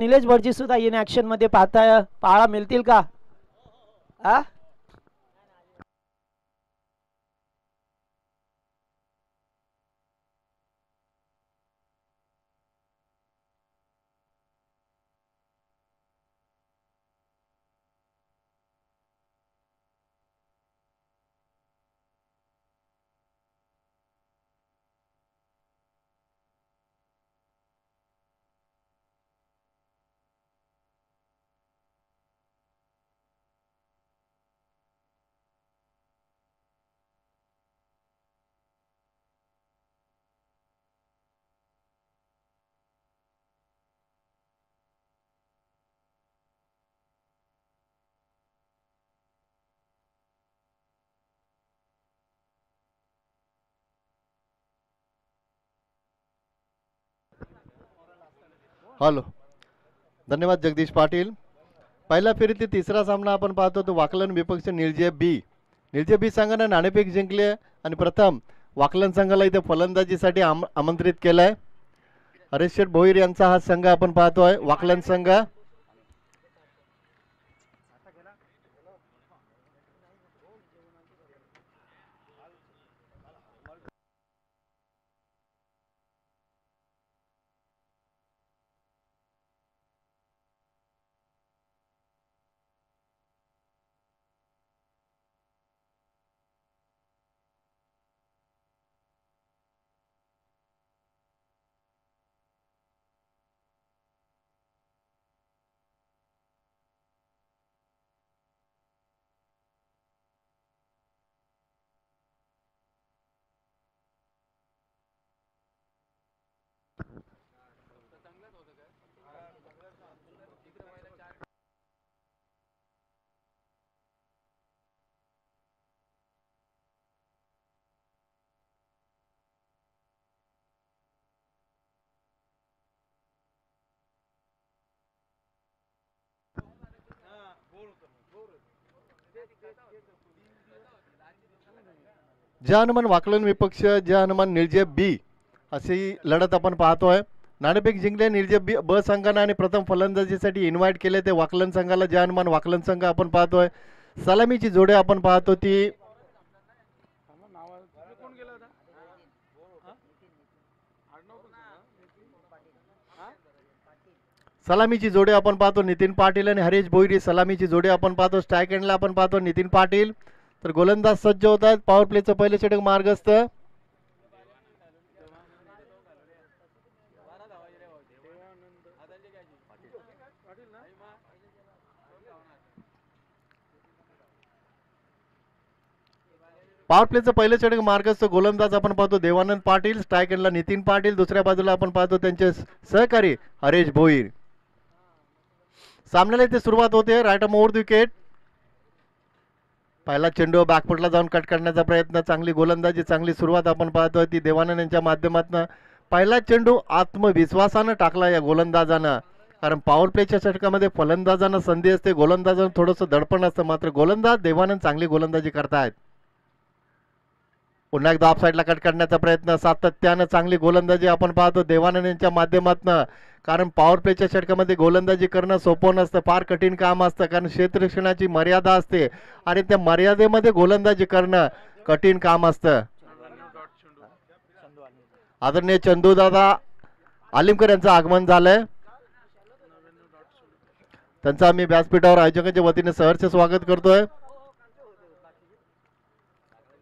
निलेश भटजी सुद्धा in action मध्ये पाहायला मिळतील का? हॅलो, धन्यवाद जगदीश पाटील. पहिल्या फेरीतील तिसरा सामना आपण पाहतो तो वाकलन विपक्ष निळजे बी संघाने नाणेफेक जिंकली आणि प्रथम वाकलन संघाला इथे फलंदाजीसाठी आमंत्रित केलंय. हरेश शेठ भोईर यांचा हा संघ आपण पाहतोय, वाकलन संघ. जय हनुमान वाकलन विपक्ष, जय हनुमान निळजे बी अशी लढत आपण पाहतोय. नाणेफेक जिंकले निळजे ब संघाने आणि प्रथम फलंदाजीसाठी इन्व्हाइट केले ते वाकलन संघाला. जय हनुमान वाकलन संघ आपण पाहतोय. सलामीची जोडी आपण पाहतो ती सलामीची जोडी आपण पाहतो नितीन पाटील आणि हरेश भोईर. सलामीची जोडी आपण पाहतो. स्ट्राईक एंडला आपण पाहतो नितीन पाटील. तर गोलंदाज सज्ज होत आहेत. पॉवर प्लेचं पहिले षटक मार्गस्थ. पॉवर प्लेचं पहिले षटक मार्गस्थ. गोलंदाज आपण पाहतो देवानंद पाटील. स्ट्राईक एंडला नितीन पाटील. दुसऱ्या बाजूला आपण पाहतो त्यांचे सहकारी हरेश भोईर. सामन्याला इथे सुरुवात होते. Right arm over the wicket. पहिला चेंडू बॅकफुटला जाऊन कट करण्याचा प्रयत्न. चांगली गोलंदाजी, चांगली सुरुवात आपण पाहतोय ती देवानंद यांच्या माध्यमातून. पहिला चेंडू आत्मविश्वासानं टाकला या गोलंदाजानं, कारण पॉवर प्लेच्या षटकामध्ये फलंदाजांना संधी असते, गोलंदाजांना थोडंसं दडपण असतं. मात्र गोलंदाज देवानंद चांगली गोलंदाजी करतायत. पुन्हा एकदा ऑफ साईडला कट करण्याचा प्रयत्न. सातत्यानं चांगली गोलंदाजी आपण पाहतो देवानंद यांच्या माध्यमातून, कारण पॉवर प्लेच्या षटकामध्ये गोलंदाजी करणं सोपं नसतं, फार कठीण काम असतं. कारण क्षेत्ररक्षणाची मर्यादा असते आणि त्या मर्यादेमध्ये गोलंदाजी करणं कठीण काम असतं. आदरणीय चंदूदादा आलिमकर यांचं आगमन झालंय. त्यांचं आम्ही व्यासपीठावर आयोजकांच्या वतीने सहर्ष स्वागत करतोय.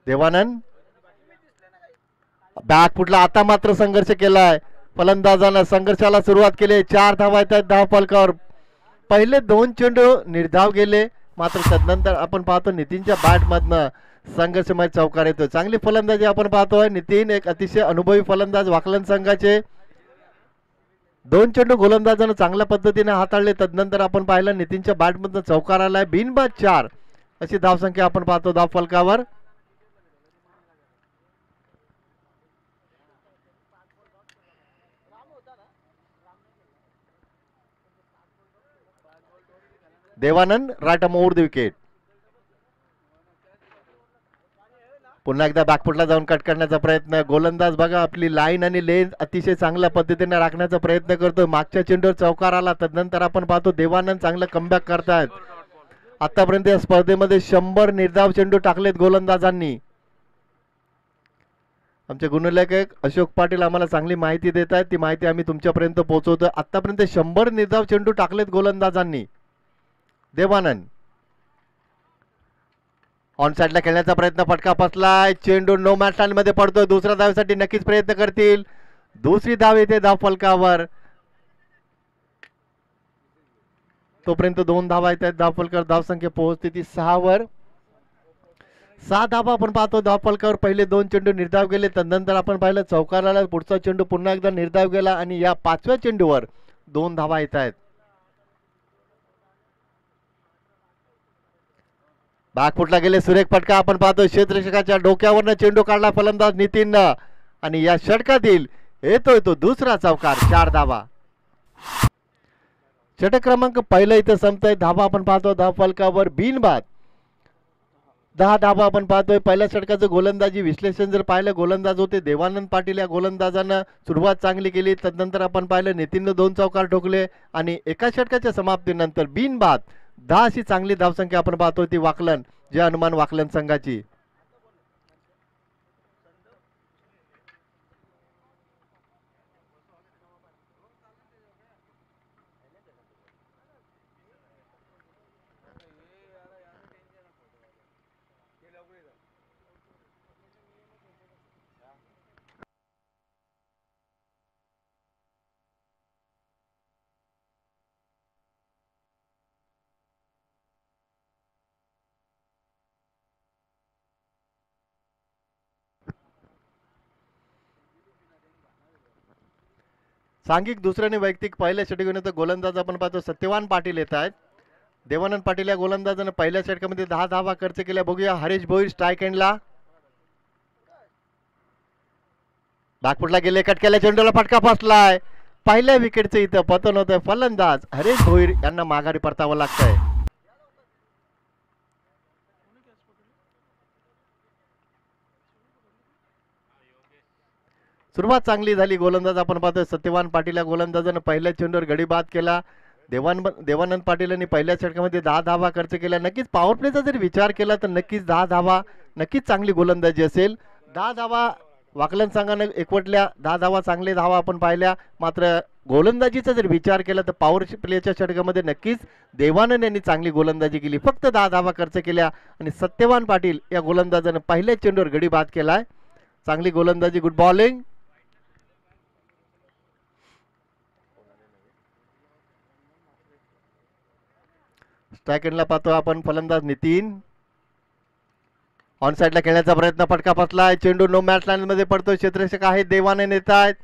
देवानंद बॅकफुटला आता मात्र संघर्ष केलाय फलंदाजानं. संघर्षाला सुरुवात केली. 4 धावा येतात धाव फलकावर. पहिले 2 चेंडू निर्धाव गेले, मात्र तदनंतर आपण पाहतो नितीनच्या बॅटमधनं संघर्षमय चौकार येतो. चांगली फलंदाजी आपण पाहतोय. नितीन एक अतिशय अनुभवी फलंदाज वाकलन संघाचे. 2 चेंडू गोलंदाजानं चांगल्या पद्धतीने हाताळले. तदनंतर आपण पाहिलं नितीनच्या बॅटमधनं चौकार आलाय. बिनबाद 4 अशी धावसंख्या आपण पाहतो धाव फलकावर. Devanand right arm over the wicket. पुन्हा एकदा बॅकफुटला जाऊन कट करण्याचा प्रयत्न. गोलंदाज बघा आपली लाईन आणि लेन अतिशय चांगल्या पद्धतीने राखण्याचा प्रयत्न करतो. मागच्या चेंडूवर चौकार आला, तदनंतर आपण पाहतो देवानंद चांगलं कमबॅक करतायत. आतापर्यंत या स्पर्धेमध्ये 100 निर्धाव चेंडू टाकलेत गोलंदाजांनी. आमचे गुणलेखक अशोक पाटील आम्हाला चांगली माहिती देत आहेत, ती माहिती आम्ही तुमच्यापर्यंत पोहोचवतो. आतापर्यंत 100 निर्धाव चेंडू टाकलेत गोलंदाजांनी. देवानंद ऑन साइडला खेळण्याचा प्रयत्न, फटका फसलाय, चेंडू नो मॅच लाईन मध्ये पडतोय. दुसऱ्या धावेसाठी नक्कीच प्रयत्न करतील. दुसरी धाव येते धाव फलकावर. तोपर्यंत 2 धावा येत आहेत धाव फलकावर. धावसंख्या पोहोचते ती 6 वर. 6 धावा आपण पाहतो धाव फलकावर. पहिले 2 चेंडू निर्धाव गेले, तदनंतर आपण पाहिलं चौकार आला, पुढचा चेंडू पुन्हा एकदा निर्धाव गेला आणि या 5व्या चेंडूवर 2 धावा येत आहेत. बॅकफुटला गेले, सुरेख फटका आपण पाहतो. क्षेत्ररक्षकाच्या डोक्यावरनं चेंडू काढला फलंदाज नितीननं आणि या षटकातील येतोय तो दुसरा चौकार. 4 धावा. षटक क्रमांक पहिला इथं संपतोय. धावा आपण पाहतो धाव फलकावर बिनबाद 10 धावा आपण पाहतोय. पहिल्या षटकाचं गोलंदाजी विश्लेषण जर पाहिलं, गोलंदाज होते देवानंद पाटील. या गोलंदाजानं सुरुवात चांगली केली, तदनंतर आपण पाहिलं नितीननं 2 चौकार ठोकले आणि एका षटकाच्या समाप्तीनंतर बिनबाद 10 अशी चांगली धावसंख्या आपण पाहतोय ती वाकलन, जय हनुमान वाकलन संघाची. सांघिक दुसऱ्याने वैयक्तिक पहिल्या षटकामध्ये गोलंदाज आपण पाहतो सत्यवान पाटील येत आहेत. देवानंद पाटील या गोलंदाजाने पहिल्या षटकामध्ये 10 धावा खर्च केल्या. बघूया हरीश भोईर स्ट्राईक एंडला. बॅकफुटला गेले, कट केल्या चेंडूला फटका फसलाय. पहिल्या विकेटचं इथं पतन होतंय. फलंदाज हरीश भोईर यांना माघारी परतावं लागतंय. सुरुवात चांगली झाली. गोलंदाज आपण पाहतोय सत्यवान पाटील या गोलंदाजानं पहिल्या चेंडूवर गडी बाद केला. देवानंद पाटील यांनी पहिल्या षटकामध्ये 10 धावा खर्च केल्या. नक्कीच पॉवर प्लेचा जर विचार केला तर नक्कीच 10 धावा नक्कीच चांगली गोलंदाजी असेल. 10 धावा वाकलन संघानं एकवटल्या. 10 धावा चांगले धावा आपण पाहिल्या. मात्र गोलंदाजीचा जर विचार केला तर पॉवर प्लेच्या षटकामध्ये नक्कीच देवानंद यांनी चांगली गोलंदाजी केली. फक्त 10 धावा खर्च केल्या आणि सत्यवान पाटील या गोलंदाजानं पहिल्या चेंडूवर गडी बाद केलाय. चांगली गोलंदाजी, गुड बॉलिंग. स्ट्राईक एंडला पाहतो आपण फलंदाज नितीन. ऑन साइडला खेळण्याचा प्रयत्न, फटका फसलाय. चेंडू नो मॅच लाईन मध्ये पडतोय. क्षेत्ररक्षक आहे देवानंद येत आहेत.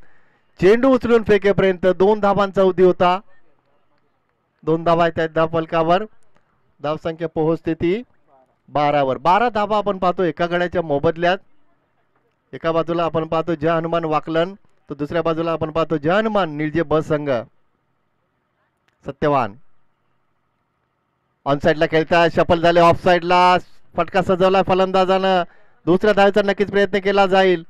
चेंडू उचलून फेकेपर्यंत 2 धावांचा अवधी होता. 2 धावा येत आहेत धाव फलकावर. धावसंख्या पोहोचते ती 12 वर. 12 धावा आपण पाहतो एका गड्याच्या मोबदल्यात. एका बाजूला आपण पाहतो जय हनुमान वाकलन, तर दुसऱ्या बाजूला आपण पाहतो जय हनुमान निळजे बस संघ. सत्यवान ऑन साइडला खेळताय, शफल झाले. ऑफ साइडला फटका सजवला फलंदाजानं. दुसऱ्या धावेचा नक्कीच प्रयत्न केला जाईल.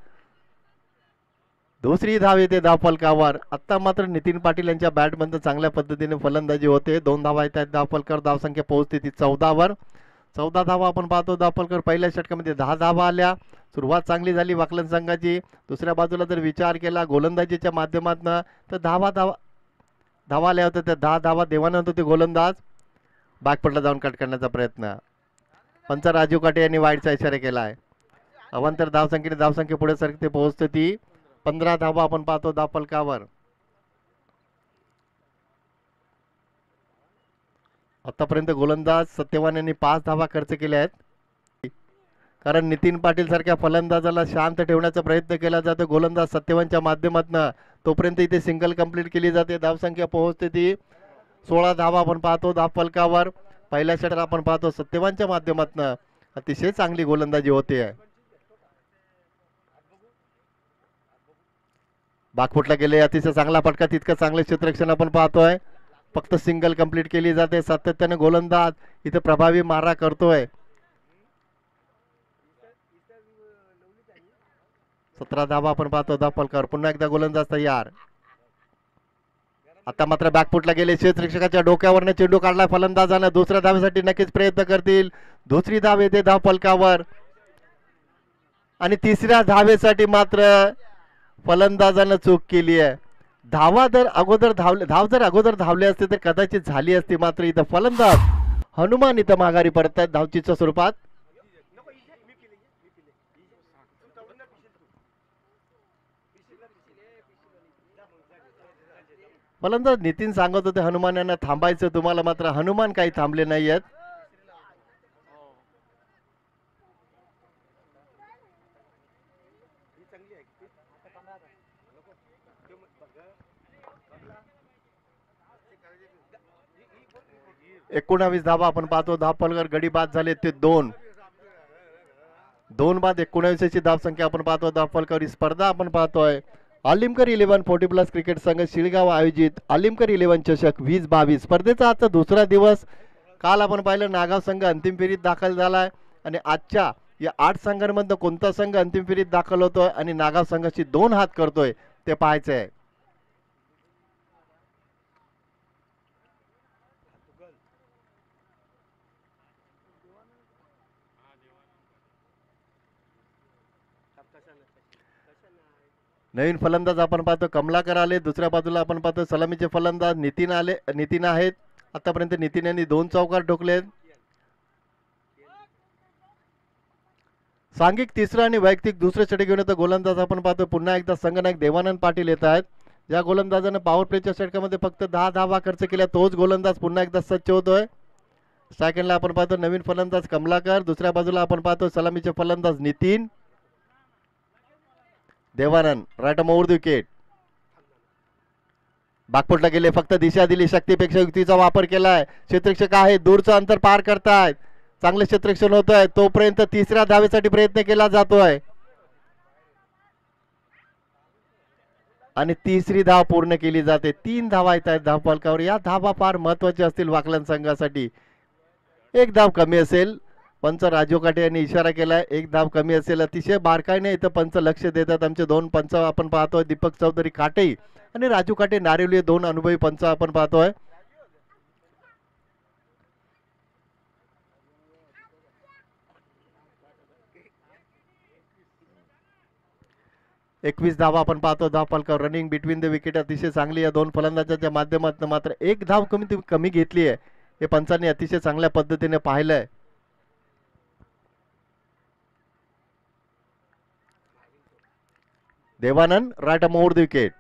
दुसरी धाव येते धाव फलकावर. आता मात्र नितीन पाटील यांच्या बॅटमधून चांगल्या पद्धतीने फलंदाजी होते. 2 धावा येत आहेत धाव फलकावर. धावसंख्या पोहोचते ती 14 वर. 14 धावा आपण पाहतो धाव फलकावर. पहिल्या षटकामध्ये 10 धावा आल्या. सुरुवात चांगली झाली वाकलन संघाची. दुसऱ्या बाजूला जर विचार केला गोलंदाजीच्या माध्यमातून तर धावा आल्या होत्या. त्या 10 धावा देवानंद होते गोलंदाज. बॅकफुटला जाऊन कट करण्याचा प्रयत्न. पंच राजीव काटे यांनी वाईटचा इशारा केला आहे. अवांतर धावसंख्या पुढे सरकते, पोहोचते ती 15 धावा आपण पाहतो धाव फलकावर. आतापर्यंत गोलंदाज सत्यवान यांनी 5 धावा खर्च केल्या आहेत. कारण नितीन पाटील सारख्या फलंदाजाला शांत ठेवण्याचा प्रयत्न केला जातो गोलंदाज सत्यवानच्या माध्यमातून. तोपर्यंत इथे सिंगल कंप्लीट केली जाते. धावसंख्या पोहोचते ती 16 धावा आपण पाहतो धाव फलकावर. पहिल्या षटकात आपण पाहतो सत्यवानच्या माध्यमातून अतिशय चांगली गोलंदाजी होते आहे. बागफुटला गेले, अतिशय चांगला फटका, तितकं चांगले क्षेत्ररक्षण आपण पाहतोय. फक्त सिंगल कंप्लीट केली जाते. सातत्याने गोलंदाज इथे प्रभावी मारा करतोय. 17 धावा आपण पाहतो धाव फलकावर. पुन्हा एकदा गोलंदाज तयार. आता मात्र बॅकफुटला गेले. क्षेत्ररक्षकाच्या डोक्यावरने चेंडू काढला फलंदाजानं. दुसऱ्या धावेसाठी नक्कीच प्रयत्न करतील. दुसरी धाव येते धाव फलकावर आणि तिसऱ्या धावेसाठी मात्र फलंदाजानं चूक केली आहे. धाव जर अगोदर धावले असते तर कदाचित झाली असती. मात्र इथं फलंदाज हनुमान इथं माघारी परततात धावचीच्या स्वरूपात. फलंदाज नितीन सांगत होते हनुमान यांना थांबायचं तुम्हाला, मात्र हनुमान काही थांबले नाही आहेत. एकोणावीस धावा आपण पाहतो धाव फलकावर. गडी बाद झाले ते 2 बाद. 19ची धाव संख्या आपण पाहतो धाव फलकावर. ही स्पर्धा आपण पाहतोय आलिमकर 1140+ क्रिकेट संघ शिळगाव आयोजित आलिमकर 11 चषक 2022 स्पर्धेचा आजचा दुसरा दिवस. काल आपण पाहिलं नागाव संघ अंतिम फेरीत दाखल झालाय आणि आजच्या या 8 संघांमधून कोणता संघ अंतिम फेरीत दाखल होतोय आणि नागाव संघाची 2 हात करतोय ते पाहायचं आहे. नवीन फलंदाज आपण पाहतो कमलाकर आले. दुसऱ्या बाजूला आपण पाहतो सलामीचे फलंदाज नितीन आहेत. आतापर्यंत नितीन यांनी 2 चौकार ठोकलेत. सांघिक तिसरा आणि वैयक्तिक दुसरे षटक घेऊन येतो गोलंदाज आपण पाहतो पुन्हा एकदा संघनायक देवानंद पाटील येत आहेत. ज्या गोलंदाजाने पॉवर प्लेच्या षटकामध्ये फक्त 10 धावा खर्च केल्या तोच गोलंदाज पुन्हा एकदा सज्ज होतोय. सेकंडला आपण पाहतो नवीन फलंदाज कमलाकर. दुसऱ्या बाजूला आपण पाहतो सलामीचे फलंदाज Nitin. Devanand right over the wicket. बागपुटला गेले. फक्त दिशा दिली. शक्तीपेक्षा युक्तीचा वापर केलाय. क्षेत्ररक्षक आहे. दूरचं अंतर पार करतायत. चांगले क्षेत्ररक्षण होत आहे. तोपर्यंत तिसऱ्या धावेसाठी प्रयत्न केला जातोय आणि तिसरी धाव पूर्ण केली जाते. 3 धावा येत आहेत धाव फलकावर. या धावा फार महत्वाच्या असतील वाकलन संघासाठी. 1 धाव कमी असेल. पंच राजू काटे यांनी इशारा केलाय 1 धाव कमी असेल. अतिशय बारकाईने इथं पंच लक्ष देतात. आमचे 2 पंच आपण पाहतोय दीपक चौधरी काटे आणि राजू काटे नारिवली 2 अनुभवी पंच आपण पाहतोय. एकवीस धावा आपण पाहतो धाव फलकावर. रनिंग बिटवीन द विकेट अतिशय चांगली या 2 फलंदाजांच्या माध्यमातून. मात्र 1 धाव कमी घेतली आहे. हे पंचांनी अतिशय चांगल्या पद्धतीने पाहिलंय. Devanand right over the wicket.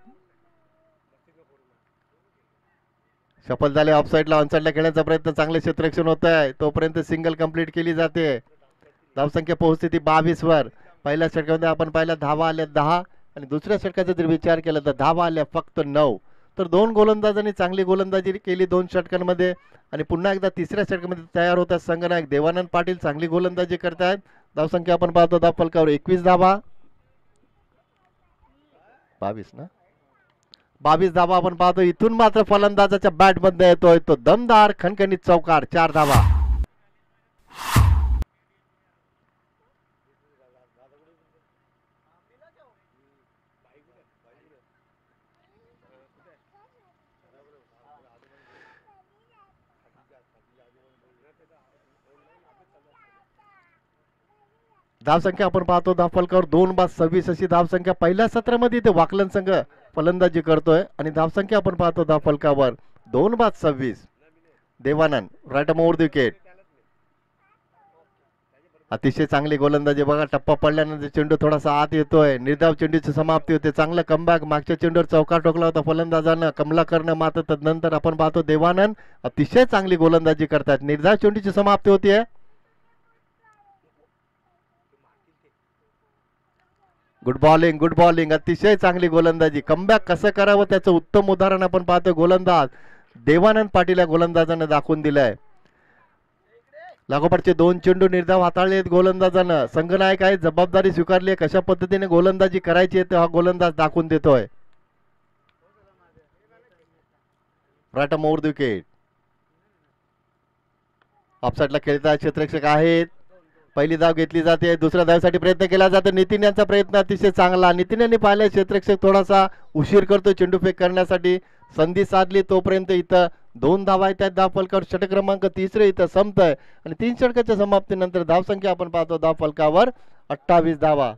सफल झाले. ऑफ साईडला ऑन साईडला खेळण्याचा प्रयत्न. चांगले क्षेत्ररक्षण होत आहे. तोपर्यंत सिंगल कंप्लीट केली जाते. धावसंख्या पोहोचते ती 22 वर. पहिल्या षटकामध्ये आपण पाहिलं धावा आल्या 10 आणि दुसऱ्या षटकाचा जर विचार केला तर धावा आल्या फक्त 9. तर 2 गोलंदाजांनी चांगली गोलंदाजी केली 2 षटकांमध्ये आणि पुन्हा एकदा तिसऱ्या षटकामध्ये तयार होतात संघनायक देवानंद पाटील. चांगली गोलंदाजी करतायत. धावसंख्या आपण पाहतो धाव फलकावर 21 धावा. 22 धावा आपण पाहतो. इथून मात्र फलंदाजाच्या बॅट मध्ये येतोय तो दमदार खणखणीत चौकार. 4 धावा. धावसंख्या आपण पाहतो धाव फलकावर 2/26 अशी धावसंख्या पहिल्या सत्रामध्ये इथे वाकलन संघ फलंदाजी करतोय आणि धावसंख्या आपण पाहतो धाव फलकावर 2/26. Devanand right over the wicket. अतिशय चांगली गोलंदाजी बघा. टप्पा पडल्यानंतर चेंडू थोडासा आत येतोय. निर्धाव चेंडूची समाप्ती होते. चांगलं कमबॅक. मागच्या चेंडूवर चौकार ठोकला होता फलंदाजानं कमलाकरनं. मात्र तदनंतर आपण पाहतो देवानंद अतिशय चांगली गोलंदाजी करतात. निर्धाव चेंडूची समाप्ती होतीये. गुड बॉलिंग अतिशय चांगली गोलंदाजी. कमबॅक कसं करावं त्याचं उत्तम उदाहरण आपण पाहतोय गोलंदाज देवानंद पाटील या गोलंदाजानं दाखवून दिलंय. लागोपाठचे 2 चेंडू निर्धाव हाताळले आहेत गोलंदाजानं. संघनायक आहे. जबाबदारी स्वीकारली आहे. कशा पद्धतीने गोलंदाजी करायची आहे हा गोलंदाज दाखवून देतोय. Right over the wicket. ऑफसाईडला खेळता क्षेत्ररक्षक आहेत. पहिली धाव घेतली जाते, दुसऱ्या धावेसाठी प्रयत्न केला जातो. नितीन यांचा प्रयत्न अतिशय चांगला. नितीन यांनी पाहिलं क्षेत्ररक्षक थोडासा उशीर करतो चेंडू फेक करण्यासाठी, संधी साधली तोपर्यंत इथं 2 धावा आहेत. त्या धाव फलकावर षटक क्रमांक 3 इथं संपतंय आणि 3 षटकाच्या समाप्तीनंतर धावसंख्या आपण पाहतो धाव फलकावर 28 धावा.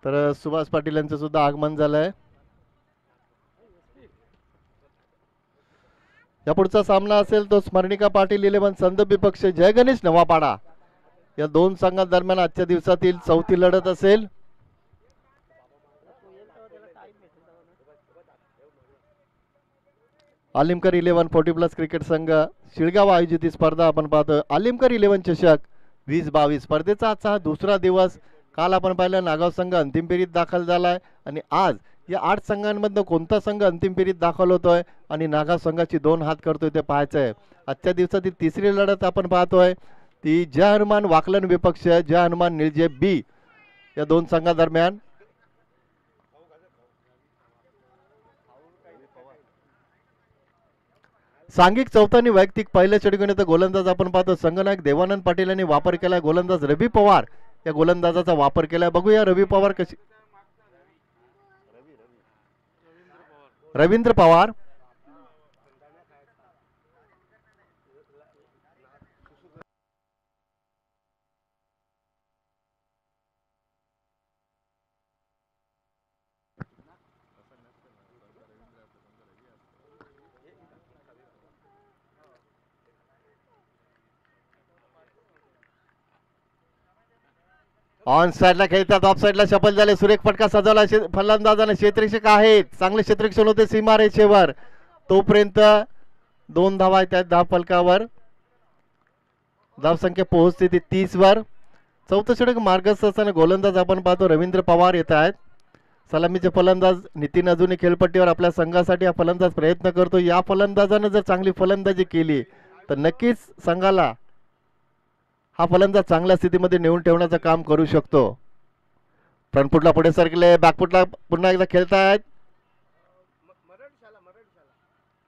तर सुभाष पाटील यांचं सुद्धा आगमन झालंय. या पुढचा सामना असेल तो स्मरणिका पाटील 11 संदीप विपक्ष जय गणेश नवापाडा या दोन संघांदरम्यान आजच्या दिवसातील चौथी लढत असेल. आलिमकर 11 40+ क्रिकेट संघ शिळगाव आयोजित ही स्पर्धा आपण पाहतो. आलिमकर 11 चषक 2022 स्पर्धेचा आजचा हा दुसरा दिवस. काल आपण पाहिलं नागाव संघ अंतिम फेरीत दाखल झालाय आणि आज या 8 संघांमधनं कोणता संघ अंतिम फेरीत दाखल होतोय आणि नागाव संघाची 2 हात करतोय ते पाहायचंय. आजच्या दिवसातील तिसरी लढत आपण पाहतोय ती जय हनुमान वाकलन विपक्ष जय हनुमान निळजे बी या दोन संघादरम्यान. सांघिक चौथ्यानी वैयक्तिक पहिल्या षटकात गोलंदाज आपण पाहतो संघनायक देवानंद पाटील यांनी वापर केलाय. गोलंदाज रवी पवार या गोलंदाजाचा वापर केलाय. बघूया रवी पवार कशी. रवींद्र पवार ऑन साइडला खेळतात, ऑफ साइडला शफल झाले. सुरेख फटका सजवला फलंदाजाने. क्षेत्ररक्षक आहेत, चांगले क्षेत्ररक्षण होते सीमारेषेवर. तोपर्यंत 2 धावा आहेत. धाव फलकावर धावसंख्या पोहोचते ती 30 वर. चौथं षटक मार्गस्थ असताना गोलंदाज आपण पाहतो रवींद्र पवार येत आहेत. सलामीचे फलंदाज नितीन अजूनही खेळपट्टीवर आपल्या संघासाठी हा फलंदाज प्रयत्न करतो. या फलंदाजाने जर चांगली फलंदाजी केली तर नक्कीच संघाला हा फलंदाज चांगल्या स्थितीमध्ये नेऊन ठेवण्याचं काम करू शकतो. फ्रंटफुटला पुढे सरकले, बॅकफुटला पुन्हा एकदा खेळतायत.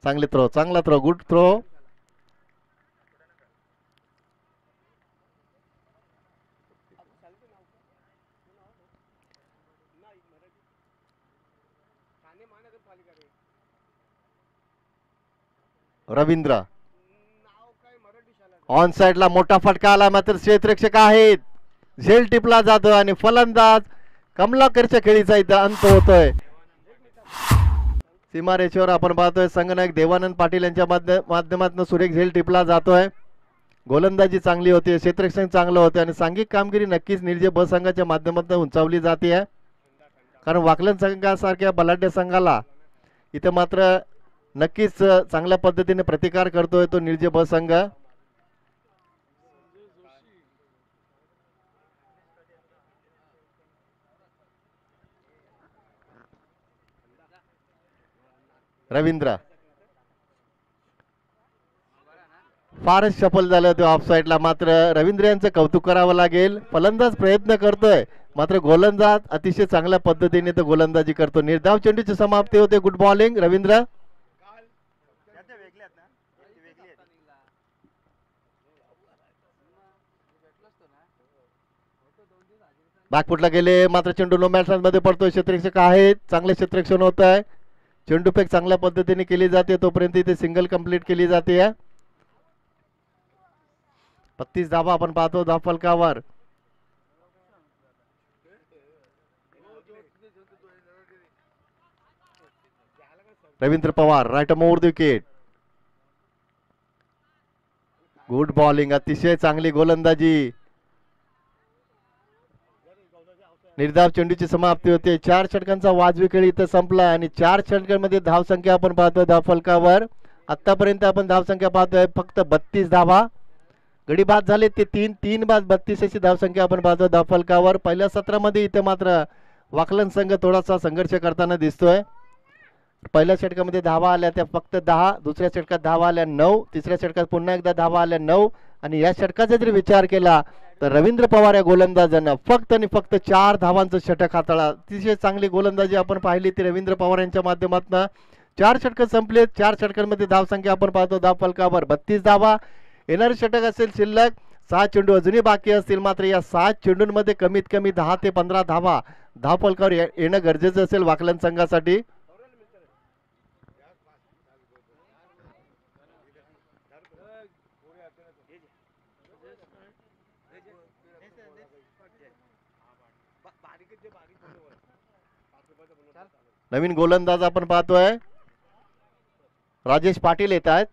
चांगले थ्रो, चांगला throw, good throw. Ravindra on साइडला मोठा फटका आला, मात्र क्षेत्ररक्षक आहेत. झेल टिपला जातो आणि फलंदाज कमलाकरच्या खेळीचा इथं अंत होतोय. सीमारेषेवर आपण पाहतोय संघनायक देवानंद पाटील यांच्या माध्यमातून सुरेख झेल टिपला जातोय. गोलंदाजी चांगली होती, क्षेत्ररक्षण चांगलं होतं आणि सांघिक कामगिरी नक्कीच निर्जय ब संघाच्या माध्यमातून उंचावली जाते. कारण वाकलन संघासारख्या बलाढ्य संघाला इथे मात्र नक्कीच चांगल्या पद्धतीने प्रतिकार करतोय तो निर्जय ब संघ. रवींद्र फारच सफल झालं होते ऑफ साइडला. मात्र रवींद्र यांचं कौतुक करावं लागेल. फलंदाज प्रयत्न करतोय मात्र गोलंदाज अतिशय चांगल्या पद्धतीने तो गोलंदाजी करतो. निर्धाव चेंडूची समाप्ती होते. Good bowling Ravindra. बॅकफुटला गेले मात्र चेंडू नो मॅच मध्ये पडतोय. क्षेत्ररक्षक आहेत, चांगले क्षेत्ररक्षण होत आहे. चेंडू फेक चांगल्या पद्धतीने केली जाते. तोपर्यंत इथे सिंगल कंप्लीट केली जाते. 35 धावा आपण पाहतो धाव फलकावर. Ravindra Pawar right over the wicket. Good bowling, अतिशय चांगली गोलंदाजी. निर्धाव चेंडूची समाप्ती होते. 4 षटकांचा वाजवी खेळ इथं संपला आणि 4 षटकांमध्ये धावसंख्या आपण पाहतोय धावफलकावर. आतापर्यंत आपण धावसंख्या पाहतोय फक्त 32 धावा. गडी बाद झाले ते 3 बाद 32 अशी धावसंख्या आपण पाहतोय धावफलकावर. पहिल्या सत्रामध्ये इथे मात्र वाकलन संघ थोडासा संघर्ष करताना दिसतोय. पहिल्या षटकामध्ये धावा आल्या त्या फक्त 10, दुसऱ्या षटकात धावा आल्या 9, तिसऱ्या षटकात पुन्हा एकदा धावा आल्या 9 आणि या षटकाचा जर विचार केला तर रवींद्र पवार या गोलंदाजांना फक्त आणि फक्त 4 धावांचं षटक हाताळा. अतिशय चांगली गोलंदाजी आपण पाहिली ती रवींद्र पवार यांच्या माध्यमातून. 4 षटक संपले. 4 षटकांमध्ये धावसंख्या आपण पाहतो धावफलकावर 32 धावा. येणारे षटक असेल शिल्लक 6 चेंडू अजूनही बाकी असतील. मात्र या 7 चेंडूंमध्ये कमीत कमी 10 ते 15 धावा धावफलकावर येणं गरजेचं असेल वाकलन संघासाठी. नवीन गोलंदाज आपण पाहतोय राजेश पाटील येत आहेत.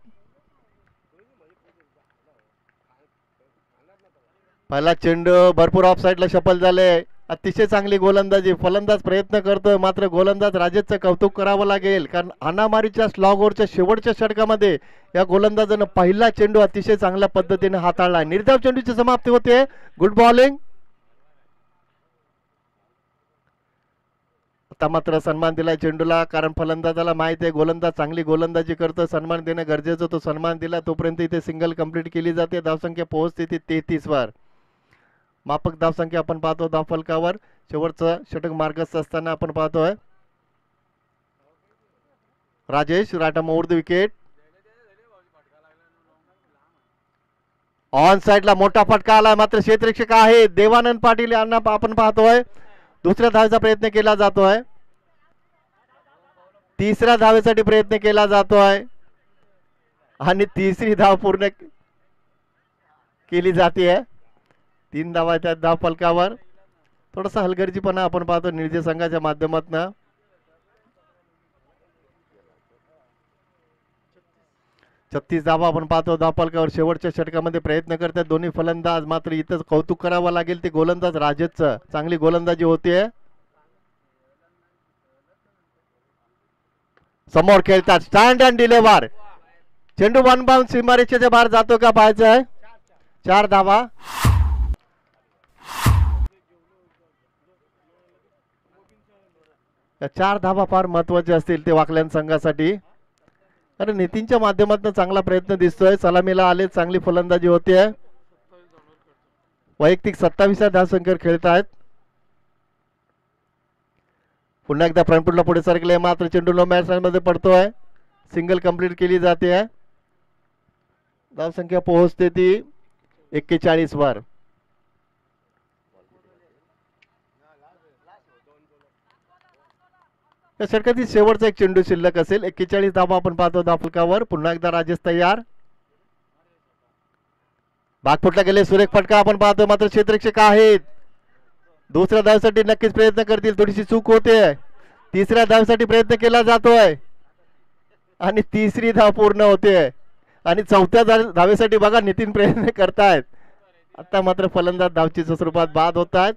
पहिला चेंडू भरपूर ऑफ साइडला शफल झाले. अतिशय चांगली गोलंदाजी. फलंदाज प्रयत्न करतोय मात्र गोलंदाज राजेशचं कौतुक करावं लागेल कारण हाणामारीच्या स्लॉगवरच्या शेवटच्या षटकामध्ये या गोलंदाजानं पहिला चेंडू अतिशय चांगल्या पद्धतीने हाताळला. निर्धाव चेंडूची समाप्ती होते. Good bowling. आता मात्र सन्मान दिलाय चेंडूला कारण फलंदाजाला माहित आहे गोलंदाज चांगली गोलंदाजी करतो. सन्मान देणं गरजेचं. तो सन्मान दिला तोपर्यंत इथे सिंगल कंप्लीट केली जाते. धावसंख्या पोहोचते ती 33 वर. मापक धावसंख्या आपण पाहतो धावफलकावर. शेवटचं षटक मार्गस्थ असताना आपण पाहतोय Rajesh rata over the wicket. On साइडला मोठा फटका आला मात्र क्षेत्ररक्षक आहे देवानंद पाटील यांना आपण पाहतोय. दुसऱ्या धावेचा प्रयत्न केला जातोय. तिसऱ्या धावेसाठी प्रयत्न केला जातोय आणि तिसरी धाव पूर्ण केली जाते. 3 धावा त्या धाव फलकावर. थोडासा हलगर्जीपणा आपण पाहतो निर्जय संघाच्या माध्यमातून. 36 धावा आपण पाहतो धाव फलकावर. शेवटच्या षटकामध्ये प्रयत्न करतात दोन्ही फलंदाज. मात्र इथं कौतुक करावं लागेल ते गोलंदाज राजेशचं. चांगली गोलंदाजी होतीये. समोर खेळतात स्टँड अँड डिलेव्हर. चेंडू वन बाउंड सीमारेषेच्या बाहेर जातो का पाहायचं आहे. 4 धावा. या 4 धावा फार महत्वाच्या असतील ते वाकल्यान संघासाठी. अरे नितीनच्या माध्यमातून चांगला प्रयत्न दिसतोय. सलामीला आले चांगली फलंदाजी होते. वैयक्तिक 27व्या धावसंख्येवर खेळत आहेत. पुन्हा एकदा फ्रंटफुटला पुढे सरकले मात्र चेंडू नो मध्ये पडतोय. सिंगल कंप्लीट केली जाते. धावसंख्या पोहोचते ती 41 वर. या षटकातील शेवटचा एक चेंडू शिल्लक असेल. 41 धावा आपण पाहतो धावफलकावर. पुन्हा एकदा राजेश तयार. बागफुटला गेले सुरेख फटका आपण पाहतो मात्र क्षेत्ररक्षक आहेत. दुसऱ्या धावेसाठी नक्कीच प्रयत्न करतील. थोडीशी चूक होते. तिसऱ्या धावेसाठी प्रयत्न केला जातोय आणि तिसरी धाव पूर्ण होते आणि चौथ्या धावेसाठी बघा नितीन प्रयत्न करतायत. आता मात्र फलंदाज धावची स्वरूपात बाद होत आहेत.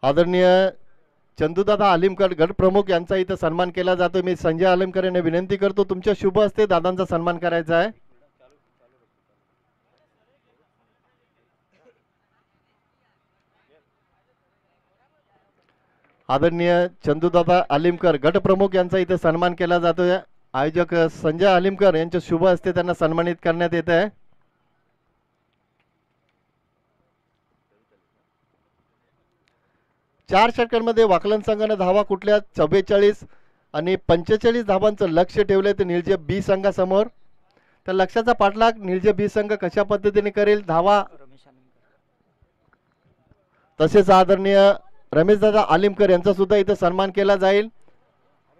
आदरणीय चंदूदादा आलिमकर गट प्रमुख यांचा इथं सन्मान केला जातो. मी संजय आलिमकर यांना विनंती करतो तुमच्या शुभ हस्ते दादांचा सन्मान करायचा आहे. आदरणीय चंदूदादा आलिमकर गट प्रमुख यांचा इथं सन्मान केला जातो. आयोजक संजय आलिमकर यांच्या शुभ हस्ते त्यांना सन्मानित करण्यात येत आहे. चार षटकांमध्ये वाकलन संघाने धावा कुठल्या 44 आणि 45 धावांचं लक्ष ठेवलंय ते निळजे बी संघासमोर. त्या लक्ष्याचा पाठलाग निळजे बी संघ कशा पद्धतीने करेल. धावा तसेच आदरणीय रमेशदादा आलिमकर यांचा सुद्धा इथे सन्मान केला जाईल.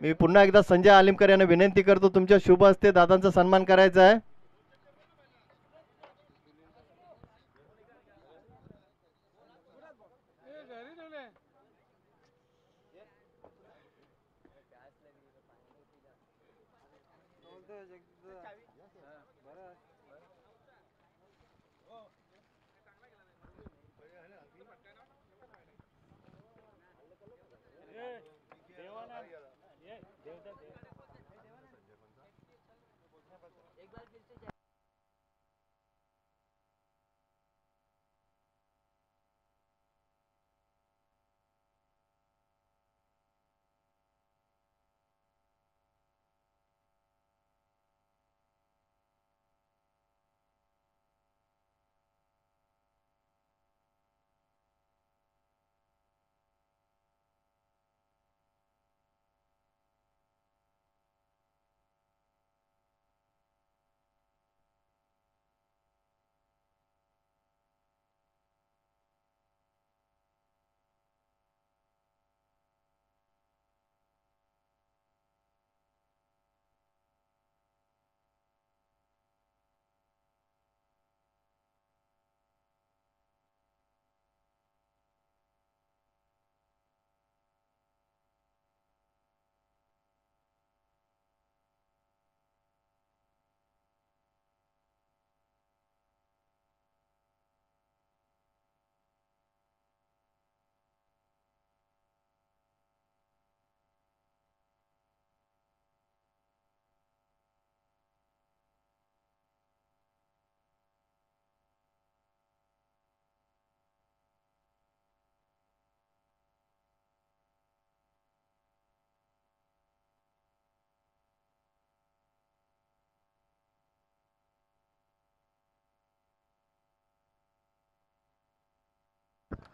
मी पुन्हा एकदा संजय आलिमकर यांना विनंती करतो तुमच्या शुभ हस्ते दादांचा सन्मान करायचा आहे.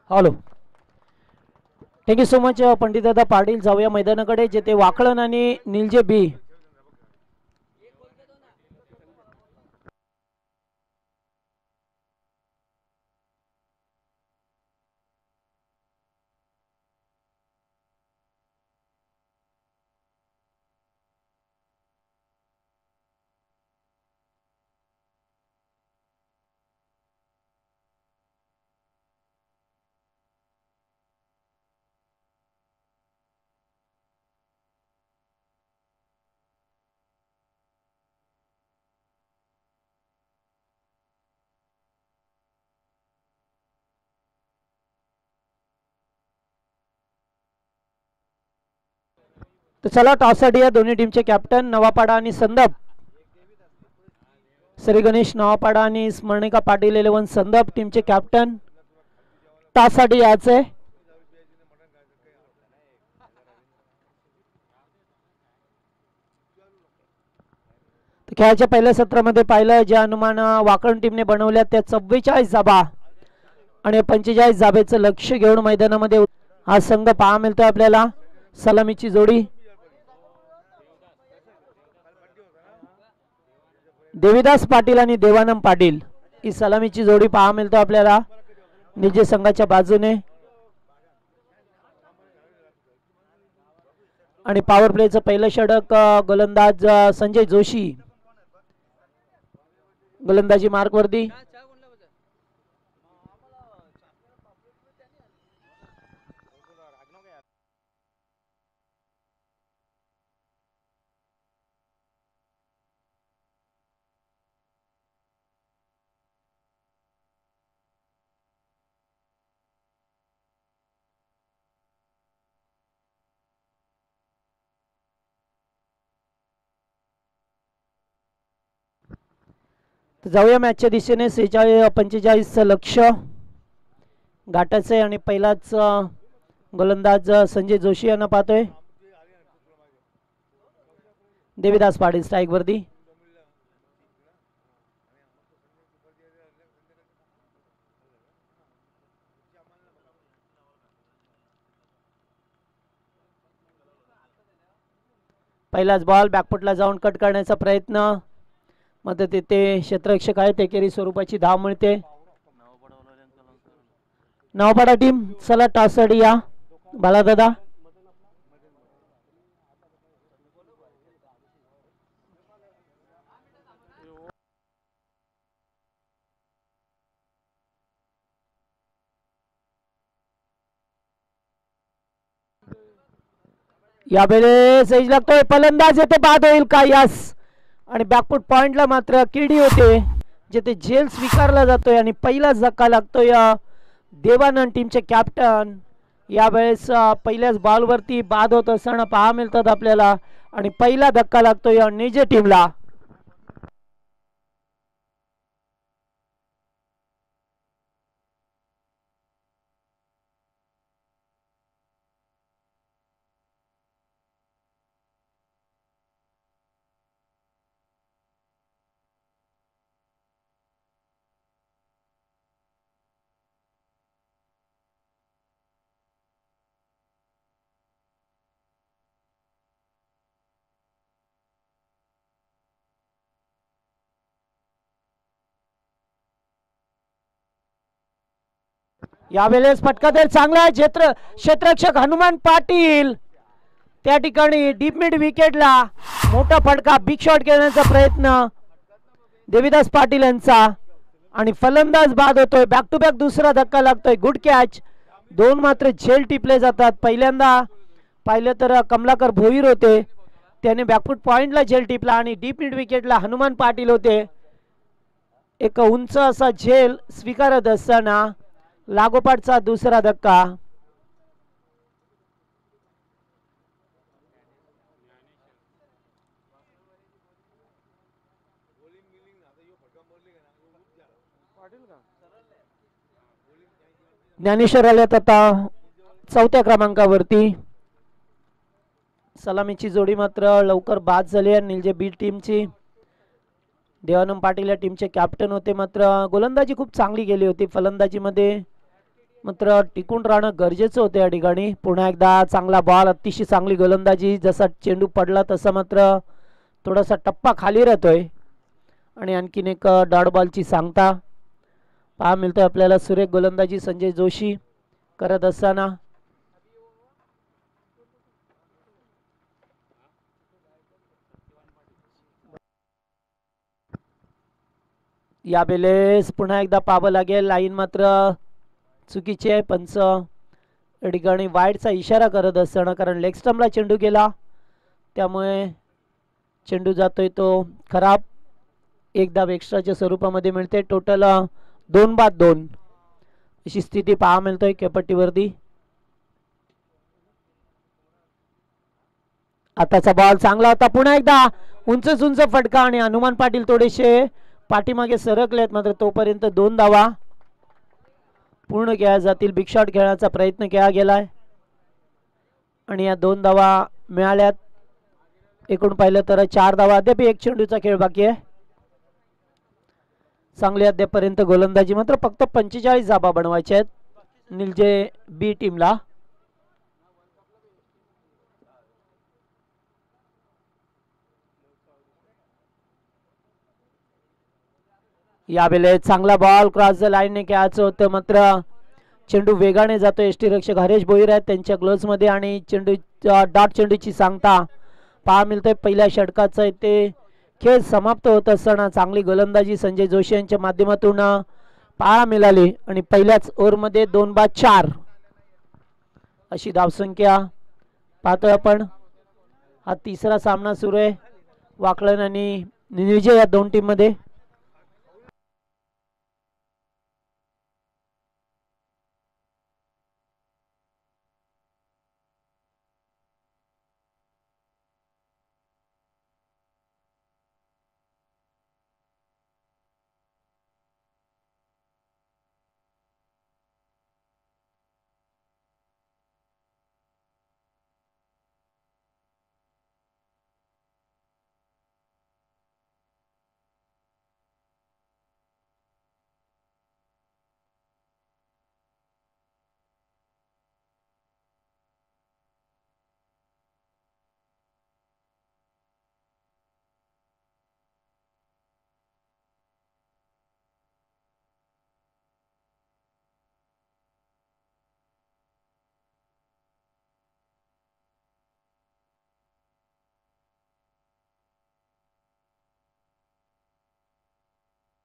हॅलो, थँक्यू सो मच पंडितदादा पाटील. जाऊया मैदानाकडे जेथे वाकळण आणि निलजे बी तर चला टॉससाठी या दोन्ही टीमचे कॅप्टन नवापाडा आणि संदप श्री गणेश नवापाडा आणि स्मरणिका पाटील 11 संदप टीमचे कॅप्टन टॉससाठी यायचे. खेळाच्या पहिल्या सत्रामध्ये पाहिलं ज्या अनुमान वाकण टीमने बनवल्या त्या 44 जाबा आणि 45 जाबेचं लक्ष घेऊन मैदानामध्ये हा संघ पहा मिळतोय आपल्याला. सलामीची जोडी देवीदास पाटील आणि देवानंद पाटील ही सलामीची जोडी पहा मिळतो आपल्याला निजे संघाच्या बाजूने. आणि पॉवर प्लेचं पहिलं षटक गोलंदाज संजय जोशी गोलंदाजी मार्कवरती. जाऊया मॅचच्या दिशेने 45 लक्ष गाठाचे आणि पहिलाच गोलंदाज संजय जोशी यांना पाहतोय. देवीदास पाटील स्ट्राईक वरती. पहिलाच बॉल बॅकफुटला जाऊन कट करण्याचा प्रयत्न मात्र तिथे क्षेत्ररक्षक आहेत एकेरी स्वरूपाची धाव मिळते. नावपाडा टीम चला टासाठी या. बालादादा यावेळेस एज लागतोय, फलंदाज येते, बाद होईल का? यास. आणि बॅकफुट पॉइंटला मात्र किडी होते, जेथे झेल स्वीकारला जातोय आणि पहिलाच धक्का लागतोय देवानंद टीमचे कॅप्टन. यावेळेस पहिल्याच बॉलवरती बाद होत असताना पहा मिळतात आपल्याला आणि पहिला धक्का लागतोय निजे टीमला. यावेळेस फटकादार चांगला आहे, क्षेत्ररक्षक हनुमान पाटील त्या ठिकाणी डीप मिड विकेटला मोठा फटका, बिग शॉट घेण्याचा प्रयत्न देवीदास पाटील यांचा आणि फलंदाज बाद होतोय. बॅक टू बॅक दुसरा धक्का लागतोय. Good catch. दोन मात्र झेल टिपले जातात. पहिल्यांदा पाहिलं तर कमलाकर भोईर होते, त्याने बॅकफुट पॉइंटला झेल टिपला आणि डीप मिड विकेटला हनुमान पाटील होते. एक उंच असा झेल स्वीकारत असताना लागोपाठचा दुसरा धक्का. ज्ञानेश्वर आल्यात आता चौथ्या क्रमांकावरती. सलामीची जोडी मात्र लवकर बाद झाली आहे निलजे बी टीमची. देवानंद पाटील या टीमचे कॅप्टन होते, मात्र गोलंदाजी खूप चांगली गेली होती. फलंदाजीमध्ये मात्र टिकून राहणं गरजेचं होतं या ठिकाणी. पुन्हा एकदा चांगला बॉल, अतिशय चांगली गोलंदाजी. जसा चेंडू पडला तसा मात्र थोडासा टप्पा खाली राहतोय आणि आणखीन एक डॉट बॉलची सांगता पहा मिळतोय आपल्याला. सुरेख गोलंदाजी संजय जोशी करत असताना यावेळेस पुन्हा एकदा पाहावं लागेल. लाईन मात्र चुकीची आहे. पंच या ठिकाणी वाईडचा इशारा करत असताना, कारण लेग स्टंपला चेंडू गेला त्यामुळे चेंडू जातोय तो खराब. एक धाव एक्स्ट्राच्या स्वरूपामध्ये मिळते. टोटल 2-2 अशी स्थिती पहा मिळतोय केपट्टीवरती. आताचा बॉल चांगला होता. पुन्हा एकदा उंच फटका आणि हनुमान पाटील थोडेसे पाठीमागे सरकलेत, मात्र तोपर्यंत 2 धावा पूर्ण केल्या जातील. बिग शॉट खेळण्याचा प्रयत्न केला गेलाय आणि या 2 धावा मिळाल्यात. एकूण पाहिलं तर 4 धावा. अद्याप एक चेंडूचा खेळ बाकी आहे. चांगली अद्यापर्यंत गोलंदाजी. मात्र फक्त 45 धावा बनवायच्या आहेत निलजे बी टीमला. यावेळेस चांगला बॉल क्रॉस द लाईनने खेळायचं होतं, मात्र चेंडू वेगाने जातो. एसटी रक्षक हरेश भोईर आहेत त्यांच्या ग्लोव्स मध्ये आणि चेंडू डॉट चेंडूची सांगता पहा मिळतोय. पहिल्या षटकाचा ते खेळ समाप्त होत असताना चांगली गोलंदाजी संजय जोशी यांच्या माध्यमातून पहा मिळाली आणि पहिल्याच ओव्हरमध्ये 2-4 अशी धावसंख्या पाहतोय आपण. हा तिसरा सामना सुरू आहे वाकलन आणि निजे या दोन टीम मध्ये.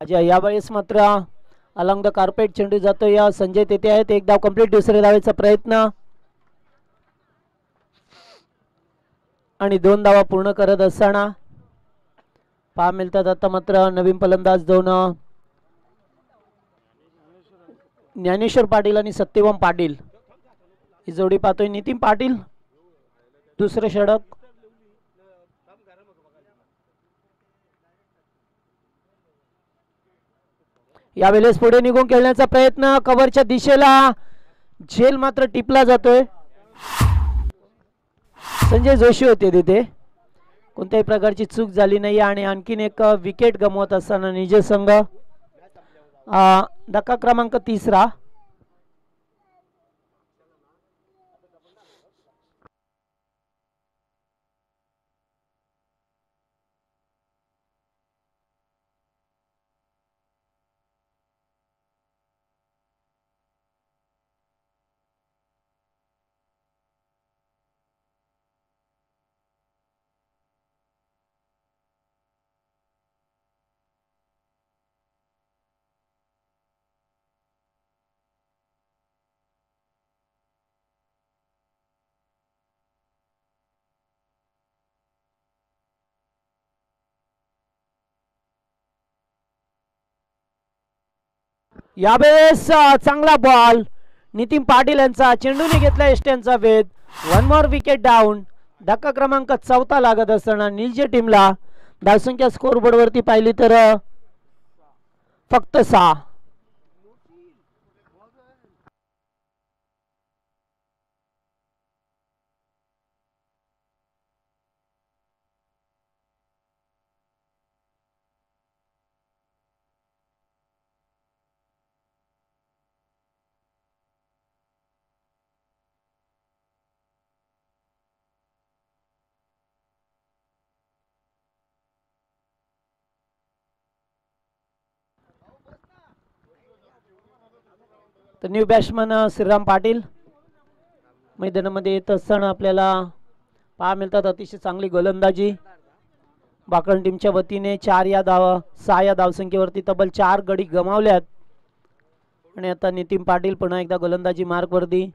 यावेळेस मात्र अलॉंग द कार्पेट चेंडू जातो या संजय तेथे आहेत. एक धाव कंप्लीट. दुसऱ्या धावेचा प्रयत्न आणि 2 धावा पूर्ण करत असताना पहा मिळतात आता मात्र नवीन फलंदाज दोन ज्ञानेश्वर पाटील आणि सत्यवम पाटील ही जोडी पाहतोय. नितीन पाटील दुसरे षटक. यावेळेस पुढे निघून खेळण्याचा प्रयत्न कव्हरच्या दिशेला झेल मात्र टिपला जातोय. संजय जोशी होते तिथे. कोणत्याही प्रकारची चूक झाली नाही आणि आणखीन एक विकेट गमवत असताना निज संघ धक्का क्रमांक 3. यावेळेस चांगला बॉल नितीन पाटील यांचा. चेंडूने घेतला एष्ट्यांचा वेध. 1 मोर विकेट डाऊन. धक्का क्रमांक 4 लागत असताना निलच्या टीमला धावसंख्या स्कोर बोर्ड वरती पाहिली तर फक्त 6. तर न्यू बॅट्समन श्रीराम पाटील मैदानामध्ये येत असताना आपल्याला पहा मिळतात. अतिशय चांगली गोलंदाजी वाकण टीमच्या वतीने. 6 या धावसंख्येवरती तब्बल 4 गडी गमावल्यात आणि आता नितीन पाटील पुन्हा एकदा गोलंदाजी मार्क वरती.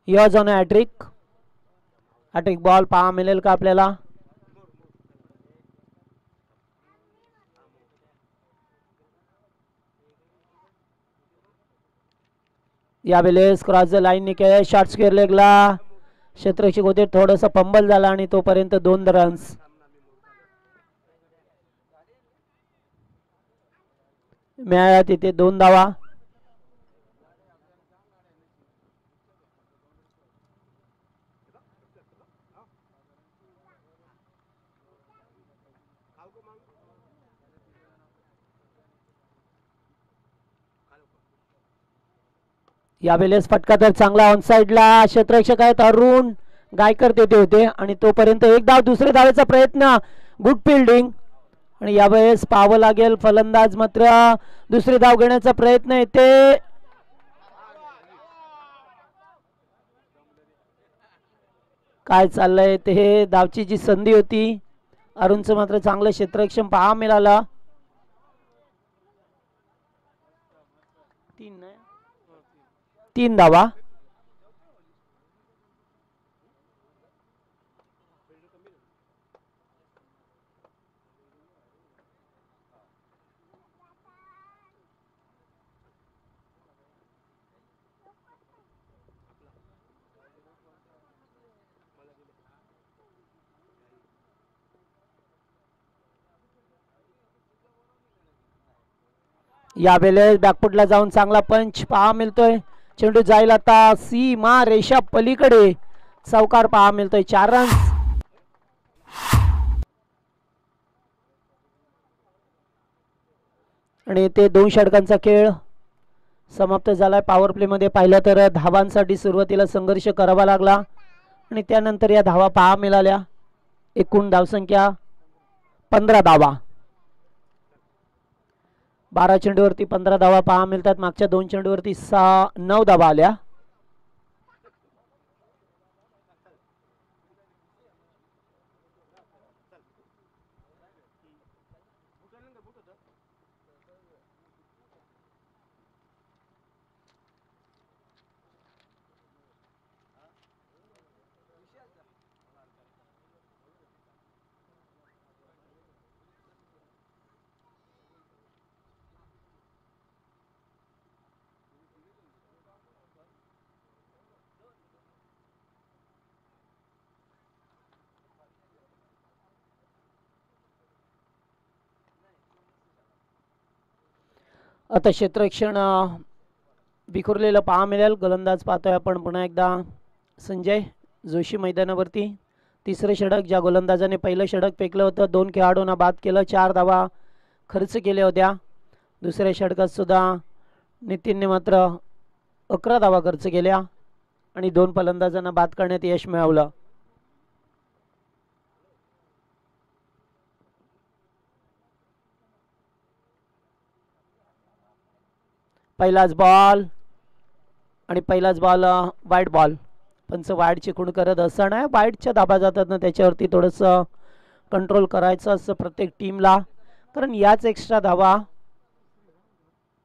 Yaws on hat trick. Hat trick ball पहा मिळेल का आपल्याला. यावेळेस क्रॉस द लाईन निघाले. शॉर्ट स्क्वेअर लेगला क्षेत्ररक्षक होते. थोडंसं फंबल झाला आणि तोपर्यंत 2 रन्स मिळाल्या. तिथे 2 धावा. यावेळेस फटका तर चांगला ऑन साइडला. क्षेत्ररक्षक आहेत अरुण गायकर तेथे होते आणि तोपर्यंत 1 धाव. दुसऱ्या धावेचा प्रयत्न. गुड फिल्डिंग आणि यावेळेस पाहावं लागेल फलंदाज मात्र दुसरी धाव घेण्याचा प्रयत्न येते. काय चाललंय ते. धावची जी संधी होती अरुणचं मात्र चांगलं क्षेत्ररक्षण पहा मिळालं. 3 धावा. यावेळेस बॅकफुटला जाऊन चांगला पंच पहा मिळतोय. चेंडू जाईल आता सीमा रेषा पलीकडे. चौकार पहा मिळतोय. 4 रन्स. आणि ते 2 षटकांचा खेळ समाप्त झालाय. पॉवर प्ले मध्ये पाहिलं तर धावांसाठी सुरुवातीला संघर्ष करावा लागला आणि त्यानंतर या धावा पहा मिळाल्या. एकूण धावसंख्या 15 धावा. 12 चेंडूवरती 15 धावा पहा मिळतात. मागच्या 2 चेंडूवरती 9 धावा आल्या. आता क्षेत्ररक्षण विखुरलेलं पहा मिळेल. गोलंदाज पाहतोय आपण पुन्हा एकदा संजय जोशी मैदानावरती. तिसरं षटक ज्या गोलंदाजाने पहिलं षटक फेकलं होतं, 2 खेळाडूंना बाद केलं, 4 धावा खर्च केल्या होत्या. दुसऱ्या षटकात सुद्धा नितीनने मात्र 11 धावा खर्च केल्या आणि 2 फलंदाजांना बाद करण्यात यश मिळवलं. पहिलाच बॉल आणि पहिलाच बॉल वाईट बॉल. पंच वाईटची खूण करत असताना वाईटच्या धाबा जातात ना, त्याच्यावरती थोडंसं कंट्रोल करायचं असं प्रत्येक टीमला, कारण याच एक्स्ट्रा धावा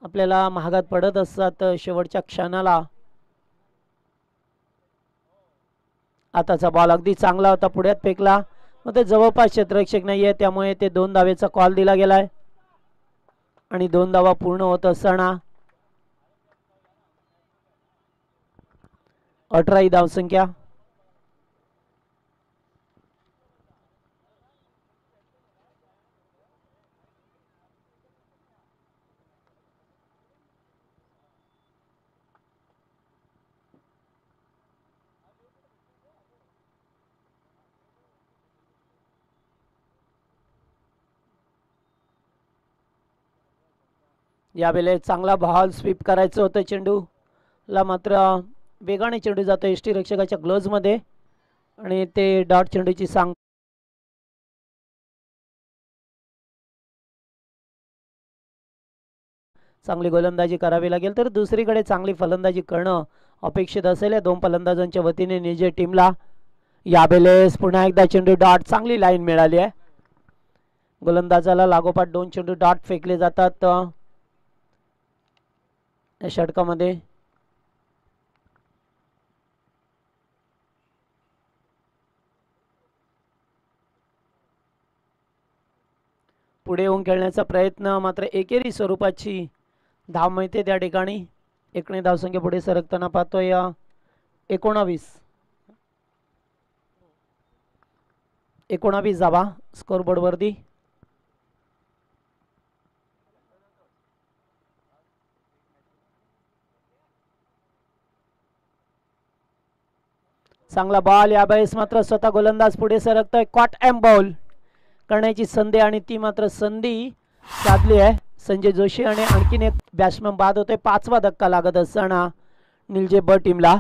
आपल्याला महागात पडत असतात शेवटच्या क्षणाला. आताचा बॉल अगदी चांगला होता, पुढ्यात फेकला, मग ते जवळपास क्षेत्ररक्षक नाहीये, त्यामुळे ते 2 धावेचा कॉल दिला गेलाय आणि 2 धावा पूर्ण होत असताना 18 धावसंख्या. यावेळेस चांगला बॉल स्वीप करायचं होतं चेंडूला, मात्र वेगाने चेंडू जातो यष्टीरक्षकाच्या ग्लोव्ज मध्ये आणि ते डॉट चेंडूची सांग. चांगली गोलंदाजी करावी लागेल, तर दुसरीकडे चांगली फलंदाजी करणं अपेक्षित असेल या 2 फलंदाजांच्या वतीने निजे टीमला. यावेळेस पुन्हा एकदा चेंडू डॉट, चांगली लाईन मिळाली आहे. गोलंदाजाला लागोपाठ 2 चेंडू डॉट फेकले जातात या षटकामध्ये. पुढे येऊन खेळण्याचा प्रयत्न, मात्र एकेरी स्वरूपाची धाव मिळते त्या ठिकाणी. एकणे धावसंख्या पुढे सरकताना पाहतोय 19 धावा स्कोरबोर्ड वरती. चांगला बॉल, यावेळेस मात्र स्वतः गोलंदाज पुढे सरकतोय. कॉट एम बॉल करण्याची संधी आणि ती मात्र संधी साधली आहे संजय जोशी आणि आणखीन एक बॅट्समन बाद होते. 5वा धक्का लागत असताना निलजे ब टीमला.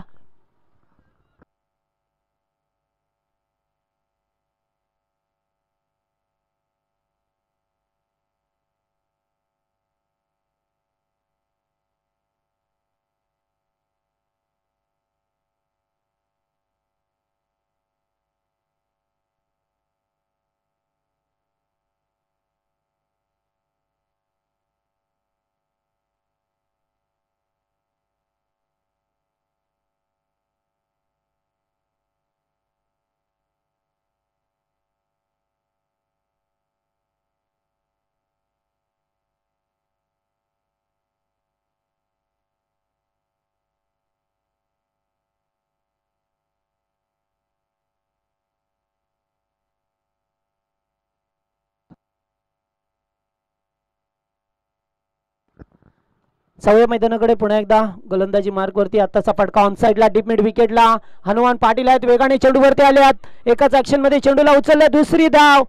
सवय मैदानाकडे पुन्हा एकदा गोलंदाजी मार्ग वरती. आताचा फटका ऑन साइडला डीप मिड विकेटला. हनुमान पाटील आहेत, वेगाने चेंडूवरती आले आहेत. एकाच ऍक्शन मध्ये चेंडूला उचललं, दुसरी धाव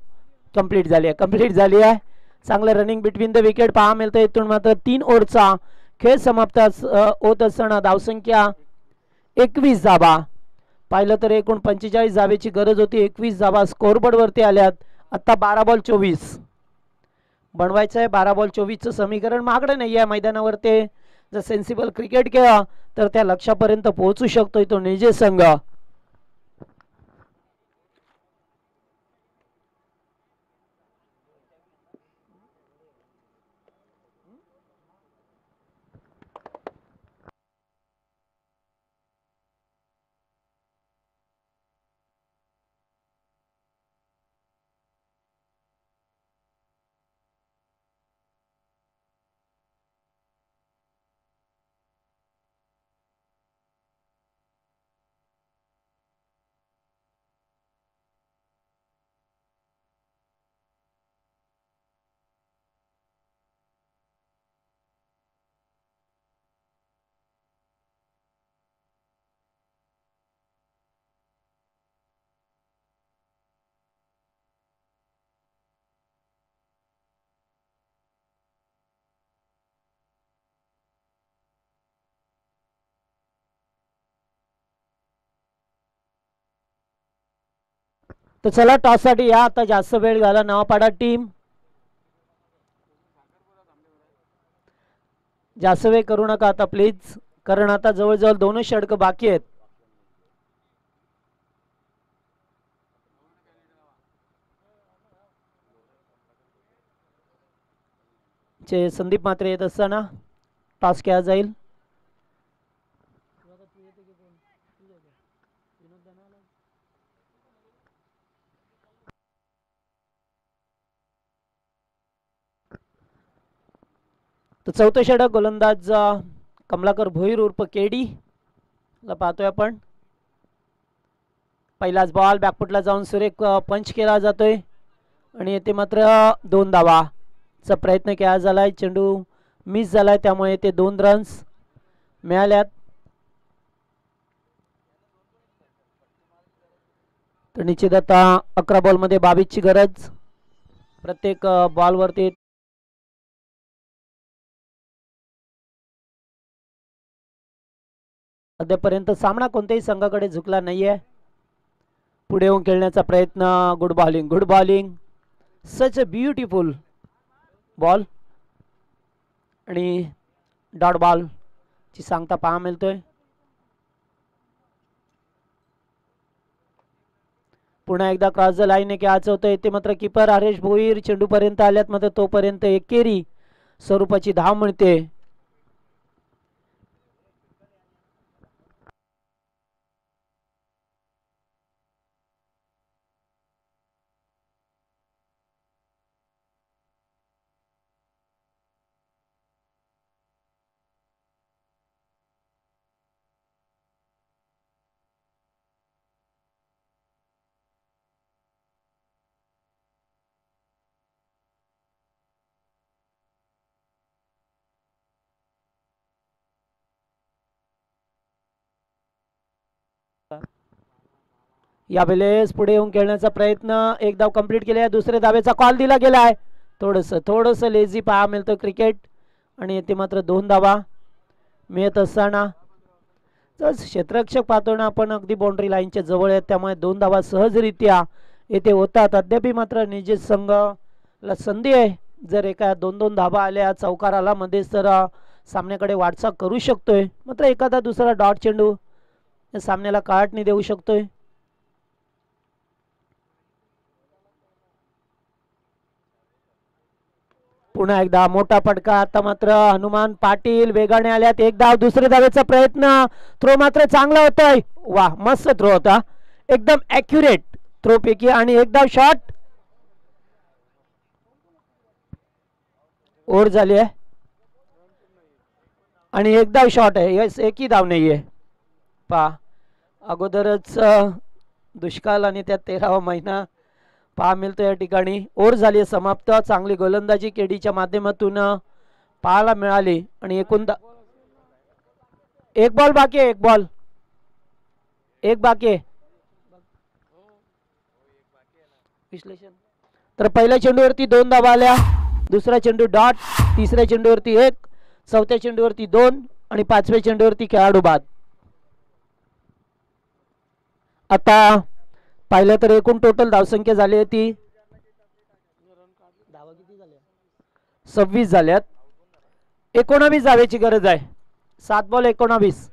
कंप्लीट झाली आहे. चांगलं रनिंग बिटवीन द विकेट पहा मिळतं. इथून मात्र 3 ओव्हरचा खेळ समाप्त होत असताना धावसंख्या 21 धावा. पाहिलं तर एकूण 45 धावेची गरज होती, 21 धावा स्कोरबोर्ड वरती आल्यात. आता 12 बॉल 24 बनवायचं आहे. 12 बॉल 24चं समीकरण महागडं नाही आहे मैदानावर. ते जर सेन्सिबल क्रिकेट खेळा तर त्या लक्ष्यापर्यंत पोहोचू शकतोय तो निजे संघ. तर चला टॉस साठी या, आता जास्त वेळ झाला. नवापाडा टीम जास्त वेळ करू नका आता प्लीज, कारण आता जवळजवळ 2 षटक बाकी आहेत. संदीप मात्रे येत असताना टॉस केला जाईल. तर चौथं षटक गोलंदाज कमलाकर भोईर उर्फ केडी ला पाहतोय आपण. पहिलाच बॉल बॅकफुटला जाऊन सुरेख पंच केला जातोय आणि येथे मात्र 2 धावाचा प्रयत्न केला झालाय. चेंडू मिस झालाय, त्यामुळे ते 2 रन्स मिळाल्यात. तर निश्चित आता 11 बॉलमध्ये 22 ची गरज. प्रत्येक बॉलवरती अद्यापर्यंत सामना कोणत्याही संघाकडे झुकला नाहीये. पुढे येऊन खेळण्याचा प्रयत्न. Good bowling, good bowling, such a beautiful ball आणि डॉट बॉल ची सांगता पहा मिळतोय. पुन्हा एकदा क्रॉस द लाईन खेळायचं होतं. इथे मात्र किपर हरेश भोईर चेंडू पर्यंत आल्यात, मात्र तोपर्यंत एकेरी स्वरूपाची धाव मिळते. यावेळेस पुढे येऊन खेळण्याचा प्रयत्न. एक धाव कंप्लीट केली आहे. दुसऱ्या धावेचा कॉल दिला गेला आहे. थोडस लेझी पहा मिळतं क्रिकेट आणि येथे मात्र 2 धावा मिळत असताना क्षेत्ररक्षक पाहतो ना आपण, अगदी बाउंड्री लाईनच्या जवळ आहेत, त्यामुळे 2 धावा सहजरित्या येथे होतात. अद्याप मात्र निजी संघाला संधी आहे, जर एका 2-2 धावा आल्या चौकाराला मध्येच तर सामन्याकडे वाटचाल करू शकतोय. मात्र एखादा दुसरा डॉट चेंडू या सामन्याला काळाटणी देऊ शकतोय. पुन्हा एकदा मोठा फटका. आता मात्र हनुमान पाटील वेगाने आल्यात. एक धाव, दुसऱ्या धावेचा प्रयत्न. थ्रो मात्र चांगला होतोय. वा, मस्त थ्रो होता, एकदम ॲक्युरेट थ्रो पैकी. आणि एक धाव शॉट ओव्हर झाली आहे आणि एक धाव शॉट आहे. यस, एकही धाव नाहीये. पहा अगोदरच दुष्काळ आणि त्यात 13वा महिना पहा मिळतो या ठिकाणी. ओव्हर झाली समाप्त. चांगली गोलंदाजी केडीच्या माध्यमातून पाहायला मिळाली आणि एकूण एक बॉल बाकी आहे. एक बाकी आहे विश्लेषण. तर पहिल्या चेंडूवरती 2 धावा आल्या, दुसऱ्या चेंडू डॉट, तिसऱ्या चेंडूवरती 1, चौथ्या चेंडूवरती 2 आणि 5व्या चेंडूवरती खेळाडू बाद. आता पाहिलं तर एकूण टोटल धावसंख्या झाली आहे ती 26 झाल्यात. 19 धावेची गरज आहे. 7 बॉल 19,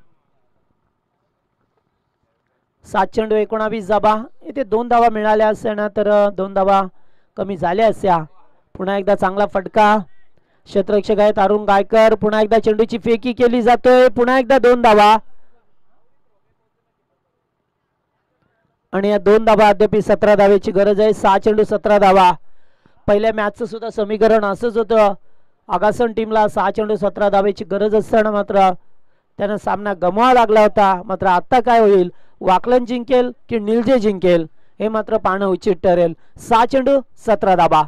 7 चेंडू 19 धावा. इथे 2 धावा मिळाल्या असत्या ना तर 2 धावा कमी झाल्या असत्या. पुन्हा एकदा चांगला फटका. क्षेत्ररक्षक आहेत अरुण गायकर. पुन्हा एकदा चेंडूची फेकी केली जातोय. पुन्हा एकदा 2 धावा आणि या 2 धावा. अद्याप 17 धावेची गरज आहे. 6 चेंडू 17 धावा. पहिल्या मॅचचं सुद्धा समीकरण असंच होतं. आगासन टीमला 6 चेंडू 17 धावेची गरज असताना मात्र त्यांना सामना गमवावा लागला होता. मात्र आता काय होईल, वाकलन जिंकेल की निलजे जिंकेल हे मात्र पाहणं उचित ठरेल. 6 चेंडू 17 धावा.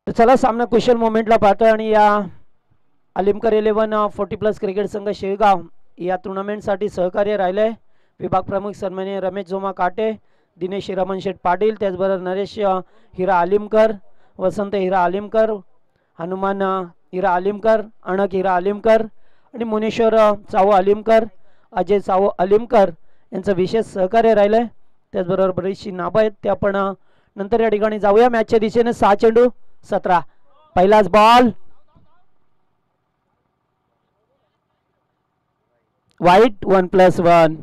तर चला सामना कुशल मोमेंटला पाहतोय आणि या अलिमकर 11 40+ क्रिकेट संघ शेळगाव या टुर्नामेंटसाठी सहकार्य राहिले विभाग प्रमुख सन्माननीय रमेश जोमा काटे, दिनेश रमण शेठ पाटील, त्याचबरोबर नरेश हिरा अलिमकर, वसंत हिरा अलिमकर, हनुमान हिरा अलिमकर, अणक हिरा अलिमकर आणि मुनेश्वर चावो अलिमकर, अजय चावो अलिमकर यांचं विशेष सहकार्य राहिलं आहे. त्याचबरोबर बरीचशी नावं आहेत ते आपण नंतर या ठिकाणी जाऊया. मॅचच्या दिशेने 6 चेंडू 17. पहिलाच बॉल वाईट 1+1.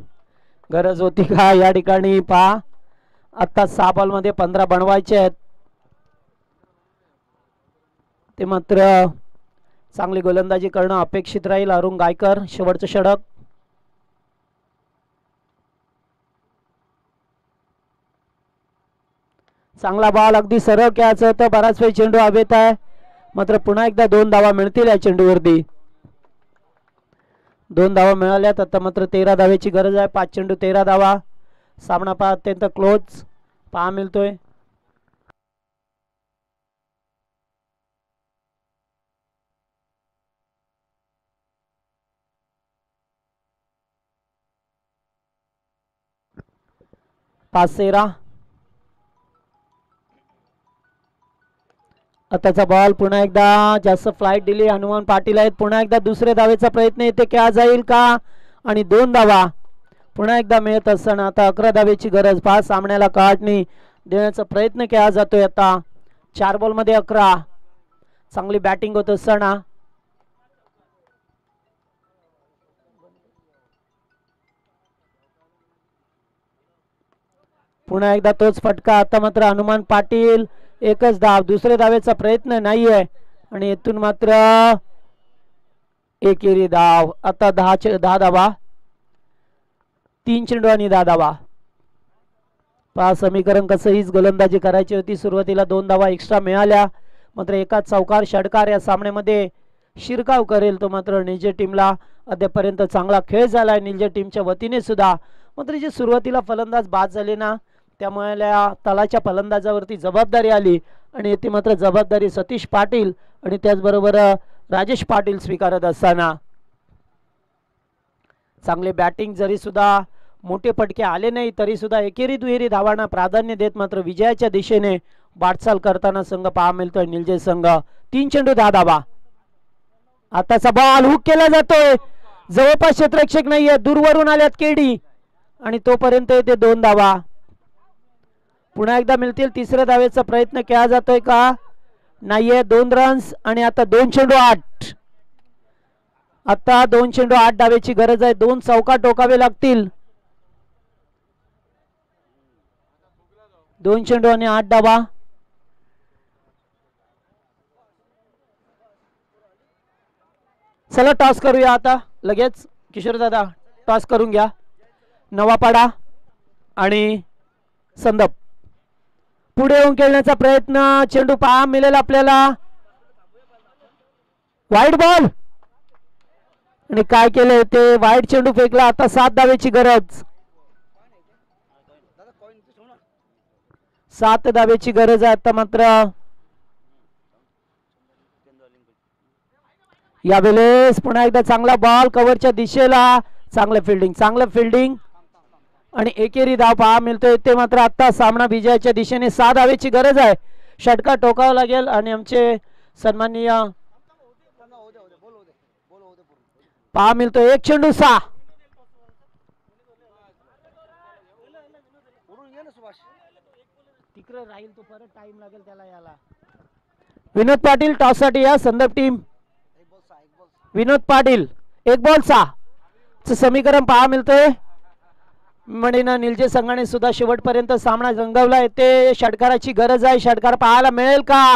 गरज होती का या ठिकाणी पहा. आता 6 बॉलमध्ये 15 बनवायचे आहेत. ते मात्र चांगली गोलंदाजी करणं अपेक्षित राहील. अरुण गायकर शेवटचं षटक. चांगला बॉल अगदी सरळ कॅच होतं. बराच वेळ चेंडू हवेत आहे मात्र पुन्हा एकदा 2 धावा मिळतील या चेंडूवरती. 2 धावा मिळाल्यात. आता मात्र 13 धावेची गरज आहे. 5 चेंडू 13 धावा. सामना पहा अत्यंत क्लोज पहा मिळतोय. पाच 13. आताचा बॉल पुन्हा एकदा जास्त फ्लाइट दिली. हनुमान पाटील आहेत. पुन्हा एकदा दुसऱ्या धावेचा प्रयत्न येते क्या जाईल का आणि 2 धावा पुन्हा एकदा मिळत असताना आता 11 धावेची गरज. 5 सामन्याला काढणी देण्याचा प्रयत्न केला जातोय. आता 4 बॉलमध्ये 11. चांगली बॅटिंग होत असताना पुन्हा एकदा तोच फटका. आता मात्र हनुमान पाटील एकच धाव. दुसऱ्या धावेचा प्रयत्न नाहीये आणि येथून मात्र एकेरी धाव. आता 10 धावा. 3 चेंडू आणि 10 धावा. पहा समीकरण कसं. हीच गोलंदाजी करायची होती. सुरुवातीला 2 धावा एक्स्ट्रा मिळाल्या मात्र एकाच चौकार षटकार या सामन्यामध्ये शिरकाव करेल तो मात्र निलजे टीमला अद्यापर्यंत चांगला खेळ झालाय निलजे टीमच्या वतीने सुद्धा. मात्र जे सुरुवातीला फलंदाज बाद झाले ना त्यामुळे तलाच्या फलंदाजावरती जबाबदारी आली आणि येथे मात्र जबाबदारी सतीश पाटील आणि त्याचबरोबर राजेश पाटील स्वीकारत असताना चांगले बॅटिंग जरी सुद्धा मोठे फटके आले नाही तरी सुद्धा एकेरी दुहेरी धावांना प्राधान्य देत मात्र विजयाच्या दिशेने वाटचाल करताना संघ पहा मिळतोय निलजे संघ. 3 चेंडू 10 धावा. आताचा बॉल हुक केला जातोय. जवळपास क्षेत्ररक्षक नाहीये. दूरवरून आल्यात केडी आणि तोपर्यंत येते 2 धावा. पुन्हा एकदा मिळतील. तिसऱ्या धावेचा प्रयत्न केला जातोय का नाहीये. 2 रन्स आणि आता 2 चेंडू 8. आता 2 चेंडू 8 धावेची गरज आहे. 2 चौका टोकावे लागतील. 2 चेंडू आणि 8 धावा. चला टॉस करूया आता लगेच. किशोर दादा टॉस करून घ्या. नवापाडा आणि संदप पुढे येऊन खेळण्याचा प्रयत्न. चेंडू पहा मिळेल आपल्याला. वाईट बॉल आणि काय केलं ते वाईट चेंडू फेकला. आता 7 धावेची गरज. 7 धावेची गरज आहे आता मात्र. यावेळेस पुन्हा एकदा चांगला बॉल कव्हरच्या दिशेला. चांगलं फिल्डिंग आणि एकेरी धाव पहा मिळतोय. ते मात्र आता सामना विजयाच्या दिशेने. 6 धावेची गरज आहे. षटका टोकावा लागेल आणि आमचे सन्माननीय पहा मिळतोय 1 चेंडू 6. तिकडे राहील तो परत टाइम लागेल त्याला याला. विनोद पाटील टॉस साठी या संदर्भ टीम. विनोद पाटील 1 बॉल 6 समीकरण पहा मिळतोय. म्हणेना निलजे संघाने सुद्धा शेवटपर्यंत सामना रंगवला. येते षटकाराची गरज आहे. षटकार पाहायला मिळेल का.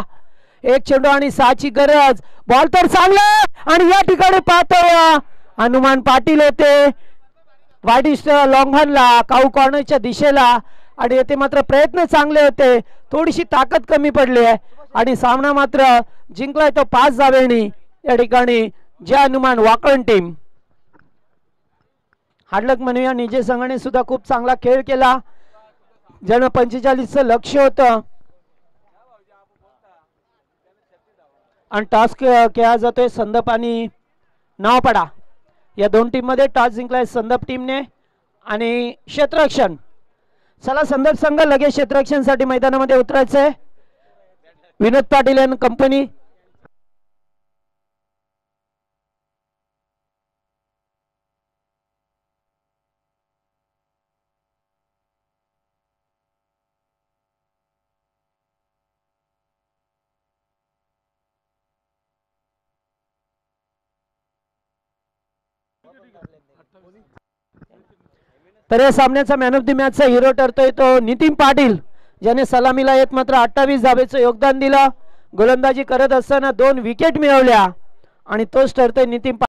1 चेंडू आणि 6 ची गरज. बॉल तर चांगला आणि या ठिकाणी पाहतोय हनुमान पाटील येते वाईट लॉंगहनला काऊ कॉर्नरच्या दिशेला आणि येथे मात्र प्रयत्न चांगले होते. थोडीशी ताकद कमी पडली आहे आणि सामना मात्र जिंकलाय तो 5 धावेनी या ठिकाणी जय हनुमान वाकण टीम. हार्डलक म्हणूया. निजे संघाने सुद्धा खूप चांगला खेळ केला. ज्यानं 45चं लक्ष होतं आणि टॉस खेळला जातोय संदप आणि नावपाडा या दोन टीम मध्ये. टॉस जिंकलाय संदप टीमने आणि क्षेत्ररक्षण. चला संदप संघ लगेच क्षेत्ररक्षण साठी मैदानामध्ये उतरायचंय. विनोद पाटील आणि कंपनी. तर या सामन्याचा मॅन ऑफ द मॅचचा हिरो ठरतोय तो नितीन पाटील, ज्याने सलामीला एक मात्र 28 धावेचं योगदान दिलं. गोलंदाजी करत असताना 2 विकेट मिळवल्या आणि तोच ठरतोय नितीन